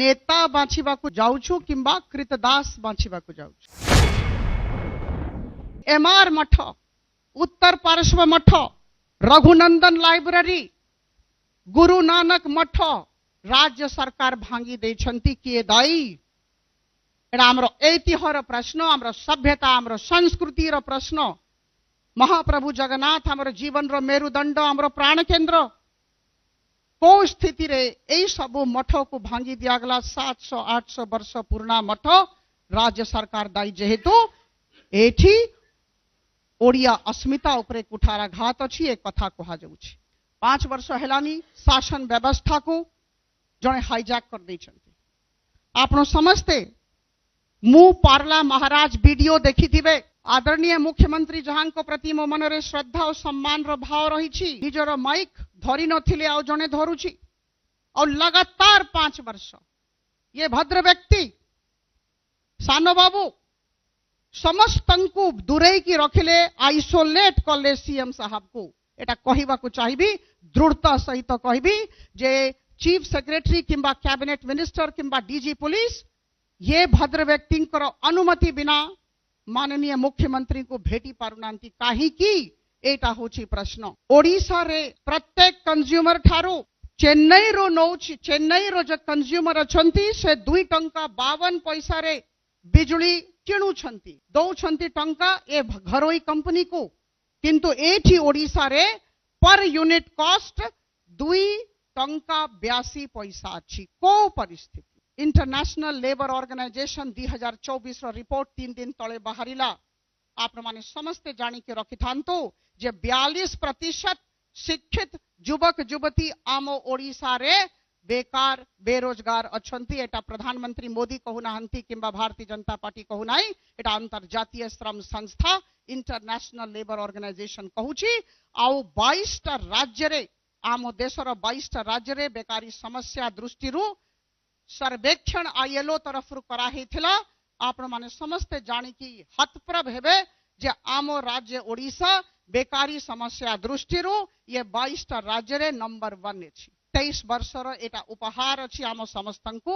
नेता बाछिबाकु जाउछु किंबा कृतदास बाछिबाकु जाउछु। एमआर मठ, उत्तर पार्श्व मठ, रघुनंदन लाइब्रेरी, गुरु नानक मठ राज्य सरकार भांगी देछंती किए दायी? एटा हमरो ऐतिह्यर प्रश्न, हमरो सभ्यता, हमरो संस्कृति रो प्रश्न। महाप्रभु जगन्नाथ हमरो जीवन रो मेरुदंड, हमरो प्राण केंद्र। को स्थिति रे एई सबु मठ को भांगी दियागला? 700-800 वर्ष पुराना मठ राज्य सरकार दायी जेहेतु एठी ओडिया अस्मिता उपरे कुठाराघात अछि, एक कथा कहा जाउछि। 5 वर्ष हेलानी शासन व्यवस्था को जणे हाईजैक कर दैछंती। आपण समस्ते मु पार्ला महाराज वीडियो देखिथिबे। आदरणीय मुख्यमंत्री जहां को प्रति मो मन रे श्रद्धा और सम्मान रो भाव रही। निजर माइक धरी नथिले आ जणे धरुछि और लगातार 5 वर्ष ये भद्र व्यक्ति सानो बाबू समस्तंकु दूरे की रखिले, आइसोलेट कले सीएम साहब को। एटा कहिबा को चाहिबी, दृढ़ता सहित कहबी जे चीफ सेक्रेटरी किंबा कैबिनेट मिनिस्टर किंबा डीजी पुलिस ये भद्र व्यक्ति अनुमति बिना माननीय मुख्यमंत्री को भेटी पारुनांती काहे की? एटा होची प्रश्न। ओडिशा रे प्रत्येक कंज्यूमर ठारू चेन्नई रो नौची, चेन्नई रो जो कंज्यूमर अछंती से 2 टंका 52 पैसा रे बिजुली किणुछंती, दौछंती टंका ए घरोई कंपनी को। किंतु एठी ओडिशा रे पर यूनिट कॉस्ट 2 टंका 82 पैसा अछि। को परिस्थिति? इंटरनेशनल लेबर ऑर्गेनाइजेशन 2024 रो रिपोर्ट 3 दिन तले बाहरिला। आप माने समस्ते जानी के रखि थांतो जे 42% शिक्षित युवक युवती आमो ओडिशा रे बेकार बेरोजगार अछंती। एटा प्रधानमंत्री मोदी कहूनाहंती किंबा भारतीय जनता पार्टी कहूनाई, एटा अंतर्जातीय श्रम संस्था इंटरनेशनल लेबर ऑर्गेनाइजेशन कहूची। आउ 22टा राज्य रे, आमो देशर 22टा राज्य रे बेकारी समस्या दृष्टि सर्वेक्षण आईएलओ तरफ कराइथिला। आपण माने समस्ते जानी कि हतप्रभ हेबे जे आमो राज्य ओडिशा बेकारी समस्या दृष्टि ये 22टा राज्य रे नंबर 1 अछि। 23 वर्षर एटा उपहार अछि आमो समस्तंकु।